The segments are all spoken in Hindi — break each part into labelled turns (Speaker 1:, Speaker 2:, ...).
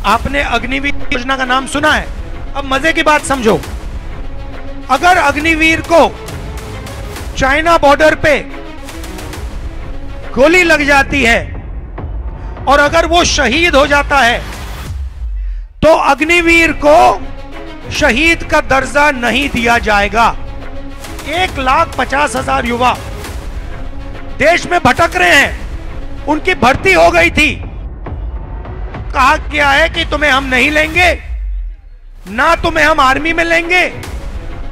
Speaker 1: आपने अग्निवीर योजना का नाम सुना है? अब मजे की बात समझो। अगर अग्निवीर को चाइना बॉर्डर पे गोली लग जाती है और अगर वो शहीद हो जाता है तो अग्निवीर को शहीद का दर्जा नहीं दिया जाएगा। 1,50,000 युवा देश में भटक रहे हैं, उनकी भर्ती हो गई थी। कहा गया है कि तुम्हें हम नहीं लेंगे, ना तुम्हें हम आर्मी में लेंगे,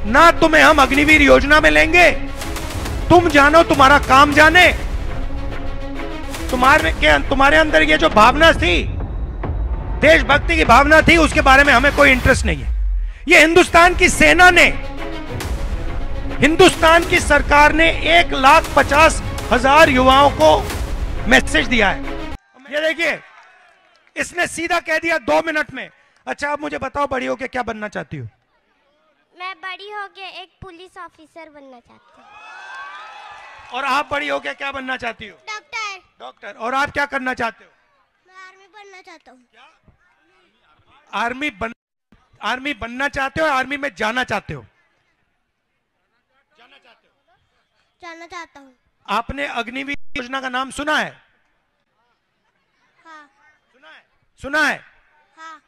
Speaker 1: ना तुम्हें हम अग्निवीर योजना में लेंगे। तुम जानो, तुम्हारा काम जाने। तुम्हारे अंदर ये जो भावना थी, देशभक्ति की भावना थी, उसके बारे में हमें कोई इंटरेस्ट नहीं है। ये हिंदुस्तान की सेना ने, हिंदुस्तान की सरकार ने 1,50,000 युवाओं को मैसेज दिया है। ये देखिए, इसने सीधा कह दिया 2 मिनट में। अच्छा, आप मुझे बताओ, बड़ी होके क्या बनना चाहती हो?
Speaker 2: मैं बड़ी होके एक पुलिस ऑफिसर बनना चाहती हूँ।
Speaker 1: और आप बड़ी होके क्या बनना चाहती हो?
Speaker 2: डॉक्टर।
Speaker 1: डॉक्टर। और आप क्या करना चाहते हो?
Speaker 2: मैं आर्मी बनना चाहता हूँ।
Speaker 1: आर्मी बनना चाहते हो? आर्मी में जाना चाहते हो?
Speaker 2: जाना चाहता हूँ।
Speaker 1: आपने अग्निवीर योजना का नाम सुना है?
Speaker 2: हाँ।
Speaker 1: सुना है?
Speaker 2: हाँ।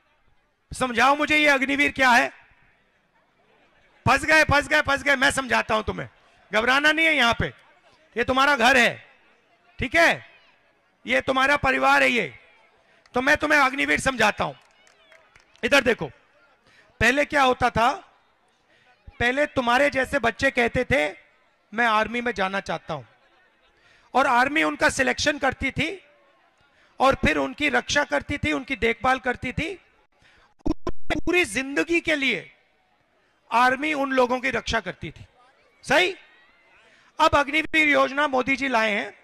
Speaker 1: समझाओ मुझे, ये अग्निवीर क्या है? फंस गए। मैं समझाता हूं तुम्हें, घबराना नहीं है। यहां पे ये तुम्हारा घर है, ठीक है? ये तुम्हारा परिवार है। ये तो मैं तुम्हें अग्निवीर समझाता हूं। इधर देखो, पहले क्या होता था? पहले तुम्हारे जैसे बच्चे कहते थे मैं आर्मी में जाना चाहता हूं, और आर्मी उनका सिलेक्शन करती थी और फिर उनकी रक्षा करती थी, उनकी देखभाल करती थी। पूरी जिंदगी के लिए आर्मी उन लोगों की रक्षा करती थी। सही? अब अग्निवीर योजना मोदी जी लाए हैं,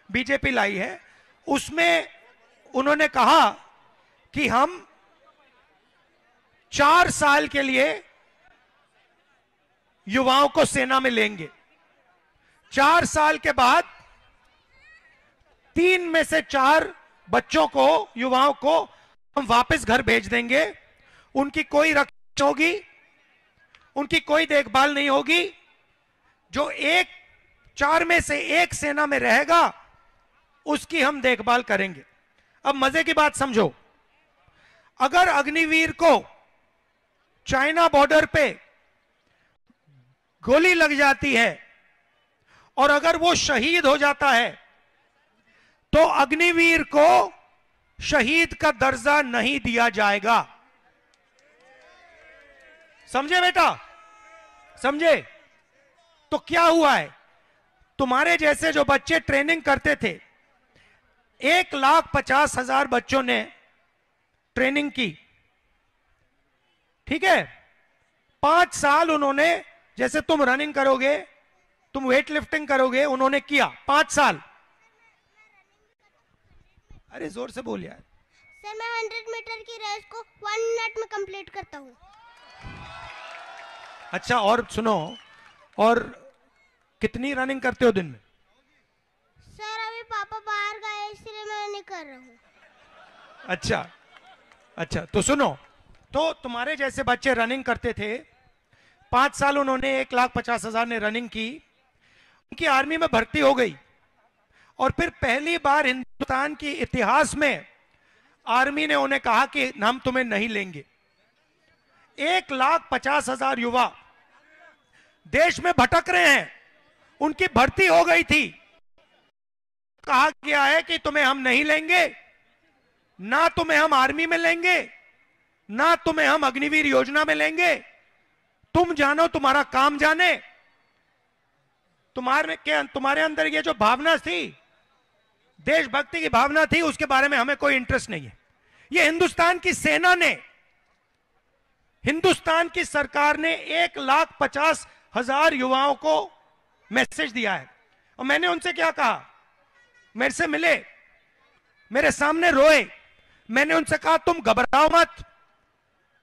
Speaker 1: बीजेपी लाई है। उसमें उन्होंने कहा कि हम 4 साल के लिए युवाओं को सेना में लेंगे। 4 साल के बाद 3 में से 4 बच्चों को, युवाओं को हम वापस घर भेज देंगे। उनकी कोई रक्षा होगी, उनकी कोई देखभाल नहीं होगी। जो 4 में से 1 सेना में रहेगा उसकी हम देखभाल करेंगे। अब मजे की बात समझो। अगर अग्निवीर को चाइना बॉर्डर पे गोली लग जाती है और अगर वो शहीद हो जाता है तो अग्निवीर को शहीद का दर्जा नहीं दिया जाएगा। समझे बेटा? समझे? तो क्या हुआ है? तुम्हारे जैसे जो बच्चे ट्रेनिंग करते थे, 1,50,000 बच्चों ने ट्रेनिंग की, ठीक है? 5 साल उन्होंने, जैसे तुम रनिंग करोगे, तुम वेट लिफ्टिंग करोगे, उन्होंने किया 5 साल। अरे जोर से बोल यार।
Speaker 2: सर, मैं 100 मीटर की रेस को 1 मिनट में कंप्लीट करता हूँ।
Speaker 1: अच्छा, और सुनो, और कितनी रनिंग करते हो दिन में?
Speaker 2: सर, अभी पापा बाहर गए इसलिए मैं नहीं कर रहा हूँ।
Speaker 1: अच्छा, तो सुनो, तो तुम्हारे जैसे बच्चे रनिंग करते थे, 5 साल उन्होंने, 1,50,000 ने रनिंग की, उनकी आर्मी में भर्ती हो गई, और फिर पहली बार हिंदुस्तान की इतिहास में आर्मी ने उन्हें कहा कि हम तुम्हें नहीं लेंगे। 1,50,000 युवा देश में भटक रहे हैं, उनकी भर्ती हो गई थी। कहा गया है कि तुम्हें हम नहीं लेंगे, ना तुम्हें हम आर्मी में लेंगे, ना तुम्हें हम अग्निवीर योजना में लेंगे। तुम जानो, तुम्हारा काम जाने। तुम्हारे अंदर ये जो भावना थी, देशभक्ति की भावना थी, उसके बारे में हमें कोई इंटरेस्ट नहीं है। ये हिंदुस्तान की सेना ने, हिंदुस्तान की सरकार ने 1,50,000 युवाओं को मैसेज दिया है। और मैंने उनसे क्या कहा? मेरे से मिले, मेरे सामने रोए। मैंने उनसे कहा तुम घबराओ मत।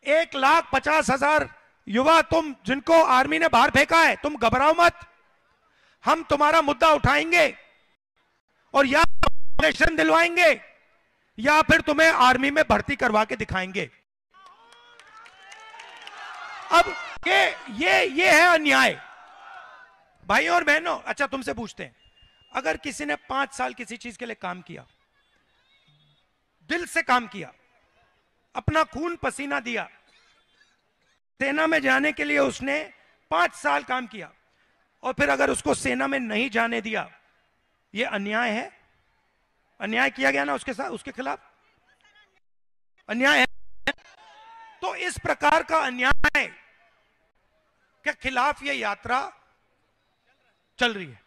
Speaker 1: 1,50,000 युवा तुम, जिनको आर्मी ने बाहर फेंका है, तुम घबराओ मत। हम तुम्हारा मुद्दा उठाएंगे और या इलेक्शन दिलवाएंगे या फिर तुम्हें आर्मी में भर्ती करवा के दिखाएंगे। अब ये है अन्याय। भाइयों और बहनों, अच्छा तुमसे पूछते हैं, अगर किसी ने 5 साल किसी चीज के लिए काम किया, दिल से काम किया, अपना खून पसीना दिया, सेना में जाने के लिए उसने 5 साल काम किया, और फिर अगर उसको सेना में नहीं जाने दिया, यह अन्याय है? अन्याय किया गया ना उसके साथ, उसके खिलाफ अन्याय है। तो इस प्रकार का अन्याय के खिलाफ यह यात्रा चल रही है।